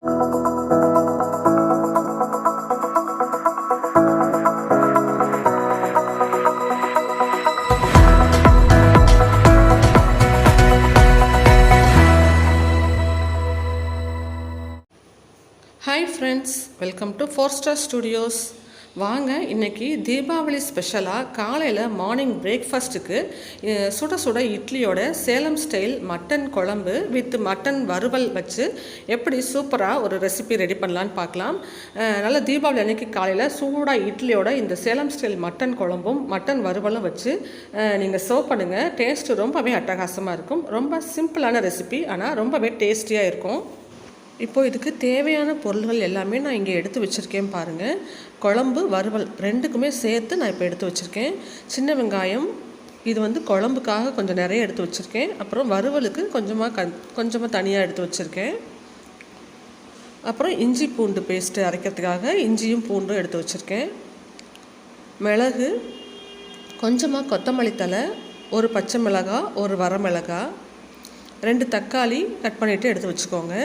Hi friends, welcome to 4 Star Studios. வாங்க இன்றைக்கி தீபாவளி ஸ்பெஷலாக காலையில் மார்னிங் பிரேக்ஃபாஸ்ட்டுக்கு சுட சுட இட்லியோட சேலம் ஸ்டைல் மட்டன் குழம்பு வித் மட்டன் வறுவல் வச்சு எப்படி சூப்பராக ஒரு ரெசிபி ரெடி பண்ணலான்னு பார்க்கலாம். நல்ல தீபாவளி அன்றைக்கி காலையில் சூடாக இட்லியோட இந்த சேலம் ஸ்டைல் மட்டன் குழம்பும் மட்டன் வறுவலும் வச்சு நீங்கள் சர்வ் பண்ணுங்கள். டேஸ்ட்டு ரொம்பவே அட்டகாசமாக இருக்கும். ரொம்ப சிம்பிளான ரெசிபி, ஆனால் ரொம்பவே டேஸ்டியாக இருக்கும். இப்போது இதுக்கு தேவையான பொருள்கள் எல்லாமே நான் இங்கே எடுத்து வச்சுருக்கேன் பாருங்கள். குழம்பு வறுவல் ரெண்டுக்குமே சேர்த்து நான் இப்போ எடுத்து வச்சுருக்கேன். சின்ன வெங்காயம் இது வந்து குழம்புக்காக கொஞ்சம் நிறைய எடுத்து வச்சுருக்கேன். அப்புறம் வறுவலுக்கு கொஞ்சமாக தனியாக எடுத்து வச்சுருக்கேன். அப்புறம் இஞ்சி பூண்டு பேஸ்ட்டு அரைக்கிறதுக்காக இஞ்சியும் பூண்டும் எடுத்து வச்சுருக்கேன். மிளகு, கொஞ்சமாக கொத்தமல்லி தழை, ஒரு பச்சை மிளகாய், ஒரு வரமிளகாய், 2 தக்காளி கட் பண்ணிவிட்டு எடுத்து வச்சுக்கோங்க.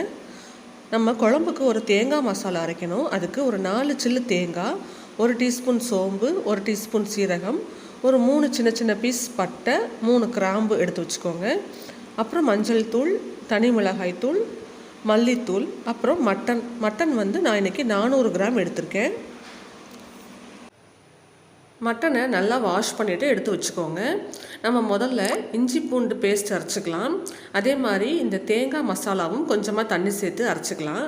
நம்ம குழம்புக்கு ஒரு தேங்காய் மசாலா அரைக்கணும். அதுக்கு ஒரு 4 சில்லு தேங்காய், 1 டீஸ்பூன் சோம்பு, 1 டீஸ்பூன் சீரகம், ஒரு 3 சின்ன சின்ன பீஸ் பட்டை, 3 கிராம்பு எடுத்து வச்சுக்கோங்க. அப்புறம் மஞ்சள் தூள், தனி மிளகாய் தூள், மல்லித்தூள், அப்புறம் மட்டன் வந்து நான் இன்றைக்கி 400 கிராம் எடுத்திருக்கேன். மட்டனை நல்லா வாஷ் பண்ணிவிட்டு எடுத்து வச்சுக்கோங்க. நம்ம முதல்ல இஞ்சி பூண்டு பேஸ்ட் அரைச்சிக்கலாம். அதே மாதிரி இந்த தேங்காய் மசாலாவும் கொஞ்சமாக தண்ணி சேர்த்து அரைச்சிக்கலாம்.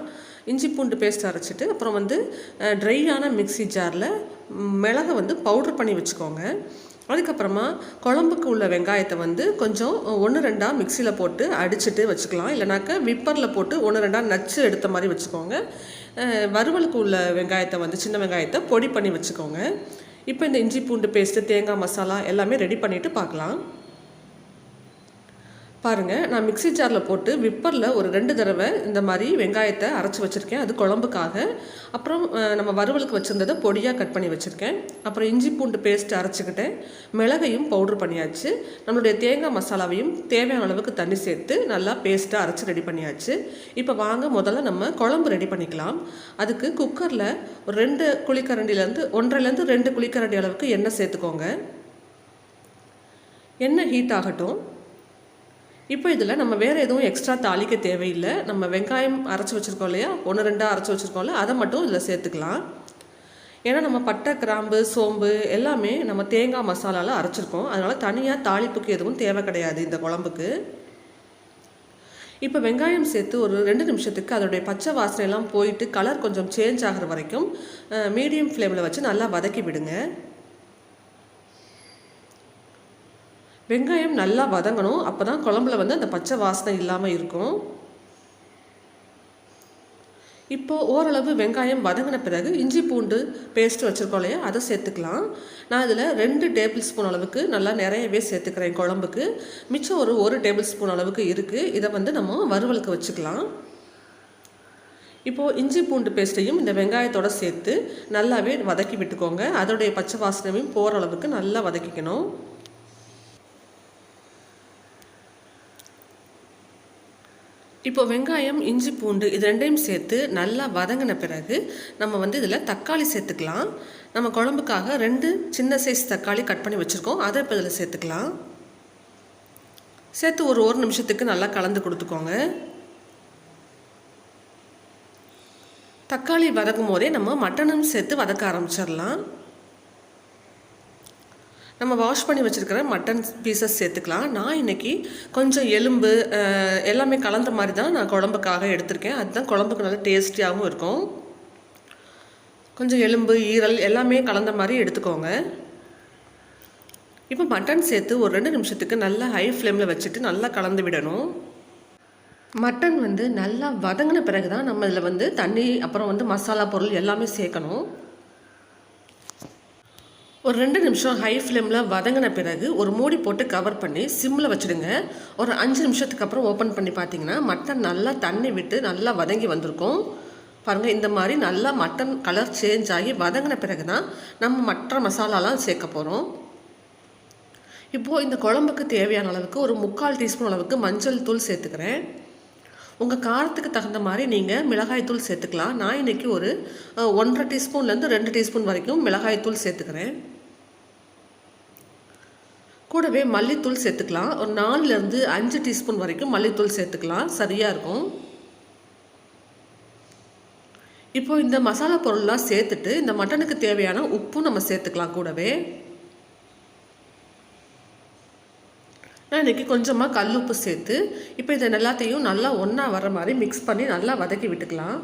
இஞ்சி பூண்டு பேஸ்ட் அரைச்சிட்டு அப்புறம் வந்து ட்ரையான மிக்ஸி ஜாரில் மிளகை வந்து பவுட்ரு பண்ணி வச்சுக்கோங்க. அதுக்கப்புறமா குழம்புக்கு உள்ள வெங்காயத்தை வந்து கொஞ்சம் 1-2 மிக்சியில் போட்டு அடிச்சுட்டு வச்சுக்கலாம். இல்லைனாக்கா விப்பரில் போட்டு 1-2 நச்சு எடுத்த மாதிரி வச்சுக்கோங்க. வறுவலுக்கு உள்ள வெங்காயத்தை வந்து சின்ன வெங்காயத்தை பொடி பண்ணி வச்சுக்கோங்க. இப்போ இந்த இஞ்சி பூண்டு பேஸ்ட்டு, தேங்காய் மசாலா எல்லாமே ரெடி பண்ணிவிட்டு பார்க்கலாம். பாருங்கள், நான் மிக்ஸி ஜாரில் போட்டு விப்பரில் ஒரு 2 தடவை இந்த மாதிரி வெங்காயத்தை அரைச்சி வச்சுருக்கேன். அது குழம்புக்காக. அப்புறம் நம்ம வறுவலுக்கு வச்சுருந்ததை பொடியாக கட் பண்ணி வச்சுருக்கேன். அப்புறம் இஞ்சி பூண்டு பேஸ்ட்டு அரைச்சிக்கிட்டேன். மிளகையும் பவுட்ரு பண்ணியாச்சு. நம்மளுடைய தேங்காய் மசாலாவையும் தேவையான அளவுக்கு தண்ணி சேர்த்து நல்லா பேஸ்ட்டாக அரைச்சி ரெடி பண்ணியாச்சு. இப்போ வாங்க முதல்ல நம்ம குழம்பு ரெடி பண்ணிக்கலாம். அதுக்கு குக்கரில் ஒரு 2 குழிக்கரண்டிலேருந்து 1.5லேருந்து 2 குழிக்கரண்டி அளவுக்கு எண்ணெய் சேர்த்துக்கோங்க. எண்ணெய் ஹீட் ஆகட்டும். இப்போ இதில் நம்ம வேறு எதுவும் எக்ஸ்ட்ரா தாளிக்க தேவையில்லை. நம்ம வெங்காயம் அரைச்சி வச்சுருக்கோம் இல்லையா, 1-2 அரைச்சி வச்சுருக்கோம்ல, அதை மட்டும் இதில் சேர்த்துக்கலாம். ஏன்னா நம்ம பட்டை, கிராம்பு, சோம்பு எல்லாமே நம்ம தேங்காய் மசாலாவில் அரைச்சிருக்கோம். அதனால் தனியாக தாளிப்புக்கு எதுவும் தேவை கிடையாது இந்த குழம்புக்கு. இப்போ வெங்காயம் சேர்த்து ஒரு 2 நிமிஷத்துக்கு அதோடைய பச்சை வாசனையெல்லாம் போயிட்டு கலர் கொஞ்சம் சேஞ்ச் ஆகிற வரைக்கும் மீடியம் ஃப்ளேமில் வச்சு நல்லா வதக்கி விடுங்க. வெங்காயம் நல்லா வதங்கணும். அப்போ தான் குழம்புல வந்து அந்த பச்சை வாசனை இல்லாமல் இருக்கும். இப்போது ஓரளவு வெங்காயம் வதங்கின பிறகு இஞ்சி பூண்டு பேஸ்ட்டு வச்சுருக்கோம் இல்லையா, அதை சேர்த்துக்கலாம். நான் இதில் 2 டேபிள் ஸ்பூன் அளவுக்கு நல்லா நிறையவே சேர்த்துக்கிறேன் குழம்புக்கு. மிச்சம் ஒரு 1 டேபிள் ஸ்பூன் அளவுக்கு இருக்குது. இதை வந்து நம்ம வறுவலுக்கு வச்சுக்கலாம். இப்போது இஞ்சி பூண்டு பேஸ்ட்டையும் இந்த வெங்காயத்தோடு சேர்த்து நல்லாவே வதக்கி விட்டுக்கோங்க. அதோடைய பச்சை வாசனையும் போகிற அளவுக்கு நல்லா வதக்கிக்கணும். இப்போ வெங்காயம், இஞ்சி பூண்டு இது 2யும் சேர்த்து நல்லா வதங்கின பிறகு நம்ம வந்து இதில் தக்காளி சேர்த்துக்கலாம். நம்ம குழம்புக்காக 2 சின்ன சைஸ் தக்காளி கட் பண்ணி வச்சுருக்கோம். அதை இப்போ இதில் சேர்த்துக்கலாம். சேர்த்து ஒரு 1 நிமிஷத்துக்கு நல்லா கலந்து கொடுத்துக்கோங்க. தக்காளி வதக்கும் போதே நம்ம மட்டனும் சேர்த்து வதக்க ஆரம்பிச்சிடலாம். நம்ம வாஷ் பண்ணி வச்சுருக்கிற மட்டன் பீசஸ் சேர்த்துக்கலாம். நான் இன்றைக்கி கொஞ்சம் எலும்பு எல்லாமே கலந்த மாதிரி தான் நான் குழம்புக்காக எடுத்திருக்கேன். அதுதான் குழம்புக்கு நல்லா டேஸ்டியாகவும் இருக்கும். கொஞ்சம் எலும்பு, ஈரல் எல்லாமே கலந்த மாதிரி எடுத்துக்கோங்க. இப்போ மட்டன் சேர்த்து ஒரு 2 நிமிஷத்துக்கு நல்லா ஹை ஃப்ளேமில் வச்சுட்டு நல்லா கலந்து விடணும். மட்டன் வந்து நல்லா வதங்கின பிறகு தான் நம்ம இதில் வந்து தண்ணி, அப்புறம் வந்து மசாலா பொருள் எல்லாமே சேர்க்கணும். ஒரு 2 நிமிஷம் ஹை ஃப்ளேமில் வதங்கின பிறகு ஒரு மூடி போட்டு கவர் பண்ணி சிம்மில் வச்சுடுங்க. ஒரு 5 நிமிஷத்துக்கு அப்புறம் ஓப்பன் பண்ணி பார்த்தீங்கன்னா மட்டன் நல்லா தண்ணி விட்டு நல்லா வதங்கி வந்திருக்கும். பாருங்கள், இந்த மாதிரி நல்லா மட்டன் கலர் சேஞ்ச் ஆகி வதங்கின பிறகு தான் நம்ம மற்ற மசாலாலாம் சேர்க்க போகிறோம். இப்போது இந்த குழம்புக்கு தேவையான அளவுக்கு ஒரு 3/4 டீஸ்பூன் அளவுக்கு மஞ்சள் தூள் சேர்த்துக்கிறேன். உங்கள் காரத்துக்கு தகுந்த மாதிரி நீங்கள் மிளகாய்த்தூள் சேர்த்துக்கலாம். நான் இன்றைக்கி ஒரு 1.5 டீஸ்பூன்லேருந்து 2 டீஸ்பூன் வரைக்கும் மிளகாய்த்தூள் சேர்த்துக்கிறேன். கூடவே மல்லித்தூள் சேர்த்துக்கலாம். ஒரு 4லேருந்து 5 டீஸ்பூன் வரைக்கும் மல்லித்தூள் சேர்த்துக்கலாம், சரியாக இருக்கும். இப்போது இந்த மசாலா பொருள்லாம் சேர்த்துட்டு இந்த மட்டனுக்கு தேவையான உப்பும் நம்ம சேர்த்துக்கலாம் கூடவே. நான் இன்றைக்கி கொஞ்சமாக கல் உப்பு சேர்த்து இப்போ இதை எல்லாத்தையும் நல்லா ஒன்றா வர மாதிரி மிக்ஸ் பண்ணி நல்லா வதக்கி விட்டுக்கலாம்.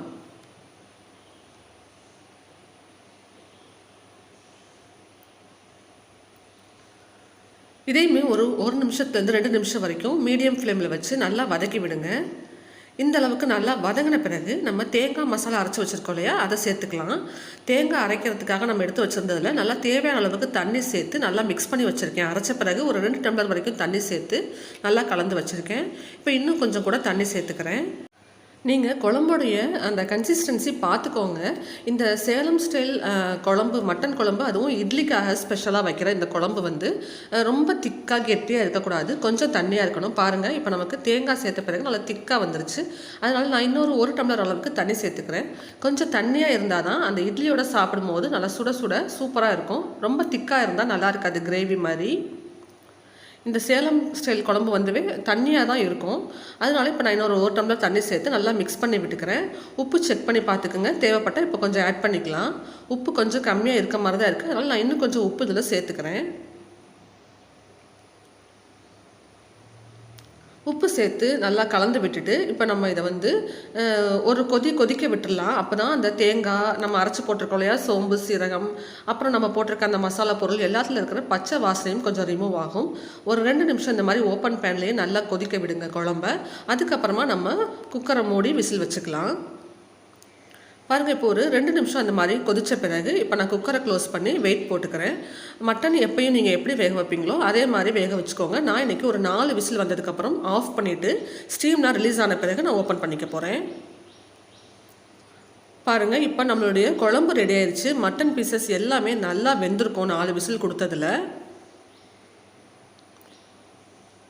இதையுமே ஒரு 1 நிமிஷத்துலேருந்து 2 நிமிஷம் வரைக்கும் மீடியம் ஃப்ளேமில் வச்சு நல்லா வதக்கி விடுங்க. இந்த அளவுக்கு நல்லா வதங்கின பிறகு நம்ம தேங்காய் மசாலா அரைச்சி வச்சுருக்கோம் இல்லையா, அதை சேர்த்துக்கலாம். தேங்காய் அரைக்கிறதுக்காக நம்ம எடுத்து வச்சுருந்ததில் நல்லா தேவையான அளவுக்கு தண்ணி சேர்த்து நல்லா மிக்ஸ் பண்ணி வச்சுருக்கேன். அரைச்ச பிறகு ஒரு 2 டம்ளர் வரைக்கும் தண்ணி சேர்த்து நல்லா கலந்து வச்சுருக்கேன். இப்போ இன்னும் கொஞ்சம் கூட தண்ணி சேர்த்துக்கிறேன். நீங்கள் குழம்புடைய அந்த கன்சிஸ்டன்சி பார்த்துக்கோங்க. இந்த சேலம் ஸ்டைல் குழம்பு, மட்டன் குழம்பு, அதுவும் இட்லிக்காக ஸ்பெஷலாக வைக்கிற இந்த குழம்பு வந்து ரொம்ப திக்காக கெட்டியாக இருக்கக்கூடாது, கொஞ்சம் தண்ணியாக இருக்கணும். பாருங்கள், இப்போ நமக்கு தேங்காய் சேர்த்த பிறகு நல்லா திக்காக வந்துருச்சு. அதனால் நான் இன்னொரு 1 டம்ளர் அளவுக்கு தண்ணி சேர்த்துக்கிறேன். கொஞ்சம் தண்ணியாக இருந்தால் தான் அந்த இட்லியோட சாப்பிடும்போது நல்லா சுட சுட சூப்பராக இருக்கும். ரொம்ப திக்காக இருந்தால் நல்லா இருக்காது, கிரேவி மாதிரி. இந்த சேலம் ஸ்டைல் குழம்பு வந்து தண்ணியாக தான் இருக்கும். அதனால இப்போ நான் இன்னொரு 1 டம்ளர் தண்ணி சேர்த்து நல்லா மிக்ஸ் பண்ணி விட்டுக்கிறேன். உப்பு செக் பண்ணி பார்த்துக்குங்க, தேவைப்பட்டால் இப்போ கொஞ்சம் ஆட் பண்ணிக்கலாம். உப்பு கொஞ்சம் கம்மியாக இருக்க மாதிரி தான் இருக்குது, அதனால் நான் இன்னும் கொஞ்சம் உப்பு இதில் சேர்த்துக்கிறேன். உப்பு சேர்த்து நல்லா கலந்து விட்டுட்டு இப்போ நம்ம இதை வந்து ஒரு கொதிக்க விட்டுடலாம். அப்போ தான் அந்த தேங்காய் நம்ம அரைச்சி போட்டிருக்கோம் இல்லையா, சோம்பு, சீரகம், அப்புறம் நம்ம போட்டிருக்க அந்த மசாலா பொருள் எல்லாத்துல இருக்கிற பச்சை வாசனையும் கொஞ்சம் ரிமூவ் ஆகும். ஒரு 2 நிமிஷம் இந்த மாதிரி ஓப்பன் பேன்லேயே நல்லா கொதிக்க விடுங்க குழம்ப. அதுக்கப்புறமா நம்ம குக்கரை மூடி விசில் வச்சுக்கலாம். பாருங்கள், இப்போ ஒரு 2 நிமிஷம் அந்த மாதிரி கொதித்த பிறகு இப்போ நான் குக்கரை க்ளோஸ் பண்ணி வெயிட் போட்டுக்கிறேன். மட்டன் எப்பயும் நீங்கள் எப்படி வேக வைப்பீங்களோ அதே மாதிரி வேக வச்சுக்கோங்க. நான் இன்றைக்கி ஒரு 4 விசில் வந்ததுக்கப்புறம் ஆஃப் பண்ணிவிட்டு ஸ்டீம்லாம் ரிலீஸ் ஆன பிறகு நான் ஓப்பன் பண்ணிக்க போகிறேன். பாருங்கள், இப்போ நம்மளுடைய குழம்பு ரெடி ஆயிடுச்சு. மட்டன் பீசஸ் எல்லாமே நல்லா வெந்திருக்கும் 4 விசில் கொடுத்ததில்.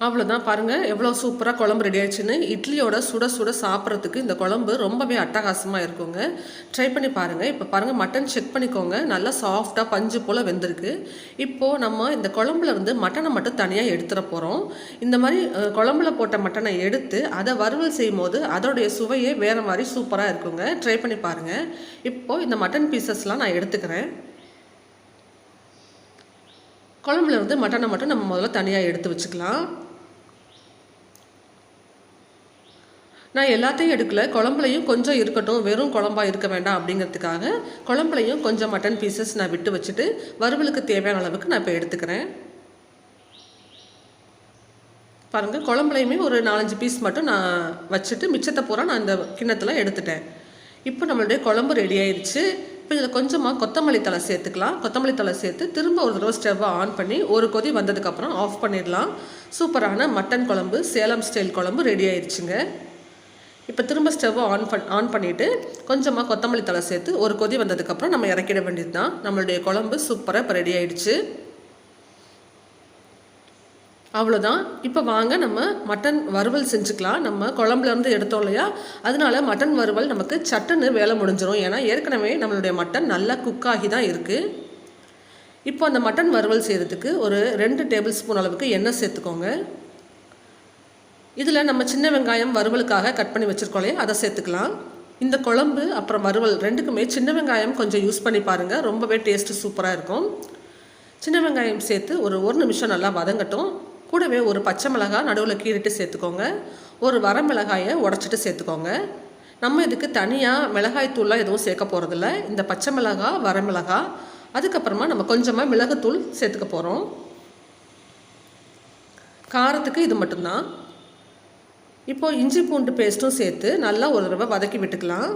அவ்வளோதான், பாருங்கள் எவ்வளோ சூப்பராக குழம்பு ரெடி ஆயிடுச்சுன்னு. இட்லியோட சுட சுட சாப்பிட்றதுக்கு இந்த குழம்பு ரொம்பவே அட்டகாசமாக இருக்குங்க. ட்ரை பண்ணி பாருங்கள். இப்போ பாருங்கள், மட்டன் செக் பண்ணிக்கோங்க, நல்லா சாஃப்டாக பஞ்சு போல் வெந்திருக்கு. இப்போது நம்ம இந்த குழம்புல இருந்து மட்டனை மட்டும் தனியாக எடுத்துட போகிறோம். இந்த மாதிரி குழம்புல போட்ட மட்டனை எடுத்து அதை வறுவல் செய்யும் போது அதோடைய சுவையே வேறு மாதிரி சூப்பராக இருக்குங்க. ட்ரை பண்ணி பாருங்கள். இப்போது இந்த மட்டன் பீசஸ்லாம் நான் எடுத்துக்கிறேன். குழம்புல இருந்து மட்டனை மட்டும் நம்ம முதல்ல தனியாக எடுத்து வச்சுக்கலாம். நான் எல்லாத்தையும் எடுக்கல, குழம்புலையும் கொஞ்சம் இருக்கட்டும், வெறும் குழம்பா இருக்க வேண்டாம் அப்படிங்கிறதுக்காக குழம்புலையும் கொஞ்சம் மட்டன் பீசஸ் நான் விட்டு வச்சுட்டு வறுவலுக்கு தேவையான அளவுக்கு நான் இப்போ எடுத்துக்கிறேன். பாருங்கள், குழம்புலையுமே ஒரு 4-5 பீஸ் மட்டும் நான் வச்சுட்டு மிச்சத்தை பூரா நான் இந்த கிண்ணத்தில் எடுத்துட்டேன். இப்போ நம்மளுடைய குழம்பு ரெடி ஆயிடுச்சு. இப்போ இதில் கொஞ்சமாக கொத்தமல்லி தழை சேர்த்துக்கலாம். கொத்தமல்லி தழை சேர்த்து திரும்ப ஒரு தடவை ஸ்டவ்வை ஆன் பண்ணி ஒரு கொதி வந்ததுக்கப்புறம் ஆஃப் பண்ணிடலாம். சூப்பரான மட்டன் குழம்பு, சேலம் ஸ்டைல் குழம்பு ரெடி ஆயிடுச்சுங்க. இப்போ திரும்ப ஸ்டவ்வை ஆன் பண்ணிவிட்டு கொஞ்சமாக கொத்தமல்லி தழை சேர்த்து ஒரு கொதி வந்ததுக்கப்புறம் நம்ம இறக்கிட வேண்டியது தான். நம்மளுடைய குழம்பு சூப்பராக இப்போ ரெடி ஆயிடுச்சு. அவ்வளோதான். இப்போ வாங்க நம்ம மட்டன் வறுவல் செஞ்சுக்கலாம். நம்ம குழம்புலேருந்து எடுத்தோம் இல்லையா, அதனால மட்டன் வறுவல் நமக்கு சட்டுன்னு வேலை முடிஞ்சிடும். ஏன்னா ஏற்கனவே நம்மளுடைய மட்டன் நல்லா குக்காகி தான் இருக்குது. இப்போ அந்த மட்டன் வறுவல் செய்கிறதுக்கு ஒரு 2 டேபிள் ஸ்பூன் அளவுக்கு எண்ணெய் சேர்த்துக்கோங்க. இதில் நம்ம சின்ன வெங்காயம் வறுவலுக்காக கட் பண்ணி வச்சுருக்கோம் இல்லையா, அதை சேர்த்துக்கலாம். இந்த குழம்பு அப்புறம் வறுவல் ரெண்டுக்குமே சின்ன வெங்காயம் கொஞ்சம் யூஸ் பண்ணி பாருங்கள், ரொம்பவே டேஸ்ட்டு சூப்பராக இருக்கும். சின்ன வெங்காயம் சேர்த்து ஒரு 1 நிமிஷம் நல்லா வதங்கட்டும். கூடவே ஒரு பச்சை மிளகாய் நடுவில் கீறிட்டு சேர்த்துக்கோங்க. ஒரு வரமிளகாயை உடச்சிட்டு சேர்த்துக்கோங்க. நம்ம இதுக்கு தனியாக மிளகாய் தூள்லாம் எதுவும் சேர்க்க போகிறதில்ல. இந்த பச்சை மிளகாய், வரமிளகாய், அதுக்கப்புறமா நம்ம கொஞ்சமாக மிளகுத்தூள் சேர்த்துக்க போகிறோம். காரத்துக்கு இது மட்டும்தான். இப்போது இஞ்சி பூண்டு பேஸ்ட்டும் சேர்த்து நல்லா ஒரு தடவை வதக்கி விட்டுக்கலாம்.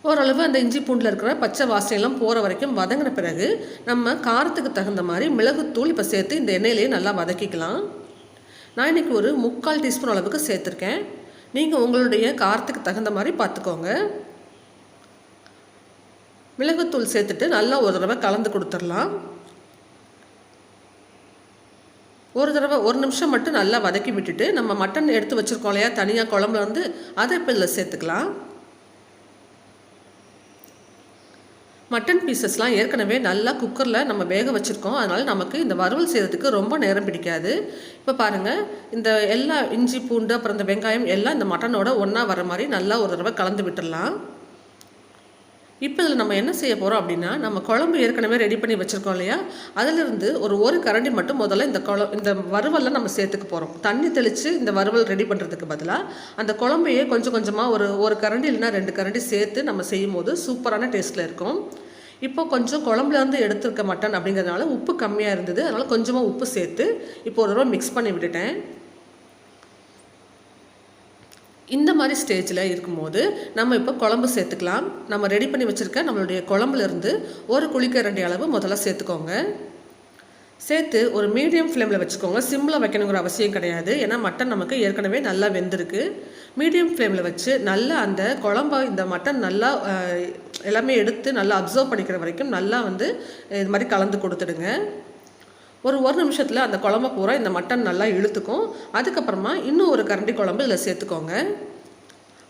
ஓரளவு அந்த இஞ்சி பூண்டில் இருக்கிற பச்சை வாசனையெல்லாம் போகிற வரைக்கும் வதங்கின பிறகு நம்ம காரத்துக்கு தகுந்த மாதிரி மிளகுத்தூள் இப்போ சேர்த்து இந்த எண்ணெயிலேயே நல்லா வதக்கிக்கலாம். நான் இன்றைக்கி ஒரு 3/4 டீஸ்பூன் அளவுக்கு சேர்த்துருக்கேன். நீங்கள் உங்களுடைய காரத்துக்கு தகுந்த மாதிரி பார்த்துக்கோங்க. மிளகுத்தூள் சேர்த்துட்டு நல்லா ஒரு தடவை கலந்து கொடுத்துடலாம். ஒரு தடவை 1 நிமிஷம் மட்டும் நல்லா வதக்கி விட்டுட்டு நம்ம மட்டன் எடுத்து வச்சுருக்கோம் இல்லையா தனியாக குழம்புல வந்து அதை இப்போ இதில் சேர்த்துக்கலாம். மட்டன் பீசஸ்லாம் ஏற்கனவே நல்லா குக்கரில் நம்ம வேக வச்சுருக்கோம். அதனால் நமக்கு இந்த வறுவல் செய்கிறதுக்கு ரொம்ப நேரம் பிடிக்காது. இப்போ பாருங்கள், இந்த எல்லா இஞ்சி பூண்டு அப்புறம் இந்த வெங்காயம் எல்லாம் இந்த மட்டனோட ஒன்றா வர மாதிரி நல்லா ஒரு தடவை கலந்து விட்டுடலாம். இப்போ இதில் நம்ம என்ன செய்ய போகிறோம் அப்படின்னா, நம்ம குழம்பு ஏற்கனவே ரெடி பண்ணி வச்சுருக்கோம் இல்லையா, அதிலிருந்து ஒரு கரண்டி மட்டும் முதல்ல இந்த வறுவலில் நம்ம சேர்த்துக்க போகிறோம். தண்ணி தெளித்து இந்த வறுவல் ரெடி பண்ணுறதுக்கு பதிலாக அந்த குழம்பையே கொஞ்சம் கொஞ்சமாக ஒரு கரண்டி இல்லைன்னா 2 கரண்டி சேர்த்து நம்ம செய்யும் போது சூப்பரான டேஸ்ட்டில் இருக்கும். இப்போ கொஞ்சம் குழம்புலேருந்து எடுத்துருக்க மட்டன் அப்படிங்கிறதுனால உப்பு கம்மியாக இருந்தது. அதனால் கொஞ்சமாக உப்பு சேர்த்து இப்போ ஒரு தடவை மிக்ஸ் பண்ணி விட்டுட்டேன். இந்த மாதிரி ஸ்டேஜில் இருக்கும்போது நம்ம இப்போ குழம்பு சேர்த்துக்கலாம். நம்ம ரெடி பண்ணி வச்சுருக்க நம்மளுடைய குழம்புலேருந்து ஒரு குழிக்கரண்டி அளவு முதல்ல சேர்த்துக்கோங்க. சேர்த்து ஒரு மீடியம் ஃப்ளேமில் வச்சுக்கோங்க. சிம்மில் வைக்கணுங்கிற அவசியம் கிடையாது. ஏன்னா மட்டன் நமக்கு ஏற்கனவே நல்லா வெந்திருக்கு. மீடியம் ஃப்ளேமில் வச்சு நல்லா அந்த குழம்பை இந்த மட்டன் நல்லா எல்லாமே எடுத்து நல்லா அப்சர்வ் பண்ணிக்கிற வரைக்கும் நல்லா வந்து இது மாதிரி கலந்து கொடுத்துடுங்க. ஒரு நிமிஷத்தில் அந்த குழம்பு பூரா இந்த மட்டன் நல்லா இழுத்துக்கும். அதுக்கப்புறமா இன்னும் ஒரு கரண்டி குழம்பு இதில் சேர்த்துக்கோங்க.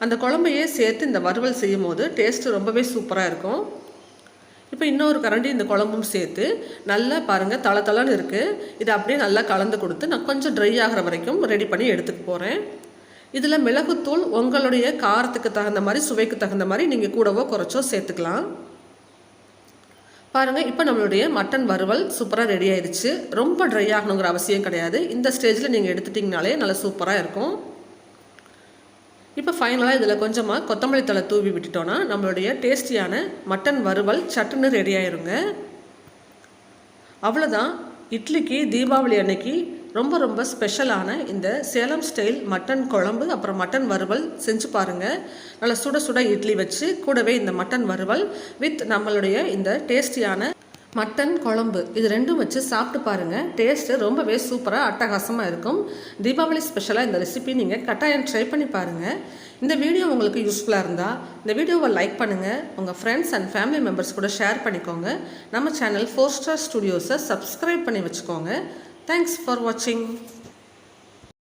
அந்த குழம்பையே சேர்த்து இந்த வறுவல் செய்யும் போது டேஸ்ட்டு ரொம்பவே சூப்பராக இருக்கும். இப்போ இன்னொரு கரண்டி இந்த குழம்பும் சேர்த்து நல்லா பாருங்கள் தளன்னு இருக்குது. இதை அப்படியே நல்லா கலந்து கொடுத்து நான் கொஞ்சம் ட்ரை ஆகிற வரைக்கும் ரெடி பண்ணி எடுத்துக்க போகிறேன். இதில் மிளகுத்தூள் உங்களுடைய காரத்துக்கு தகுந்த மாதிரி சுவைக்கு தகுந்த மாதிரி நீங்கள் கூடவோ குறைச்சோ சேர்த்துக்கலாம். பாருங்கள், இப்போ நம்மளுடைய மட்டன் வறுவல் சூப்பராக ரெடி ஆயிடுச்சு. ரொம்ப ட்ரை ஆகணுங்கிற அவசியம் கிடையாது. இந்த ஸ்டேஜில் நீங்கள் எடுத்துட்டிங்கனாலே நல்லா சூப்பராக இருக்கும். இப்போ ஃபைனலாக இதில் கொஞ்சமாக கொத்தமல்லி தழை தூவி விட்டுட்டோன்னா நம்மளுடைய டேஸ்டியான மட்டன் வறுவல் சட்டுன்னு ரெடி ஆயிருங்க. அவ்வளோதான். இட்லிக்கு தீபாவளி அன்னைக்கு ரொம்ப ஸ்பெஷலான இந்த சேலம் ஸ்டைல் மட்டன் குழம்பு அப்புறம் மட்டன் வறுவல் செஞ்சு பாருங்கள். நல்லா சுட இட்லி வச்சு கூடவே இந்த மட்டன் வறுவல் வித் நம்மளுடைய இந்த டேஸ்டியான மட்டன் குழம்பு இது ரெண்டும் வச்சு சாப்பிட்டு பாருங்கள். டேஸ்ட்டு ரொம்பவே சூப்பராக அட்டகாசமாக இருக்கும். தீபாவளி ஸ்பெஷலாக இந்த ரெசிபி நீங்கள் கட்டாயம் ட்ரை பண்ணி பாருங்கள். இந்த வீடியோ உங்களுக்கு யூஸ்ஃபுல்லாக இருந்தால் இந்த வீடியோவை லைக் பண்ணுங்கள். உங்கள் ஃப்ரெண்ட்ஸ் அண்ட் ஃபேமிலி மெம்பர்ஸ் கூட ஷேர் பண்ணிக்கோங்க. நம்ம சேனல் 4 Star Studios சப்ஸ்கிரைப் பண்ணி வச்சுக்கோங்க. Thanks for watching.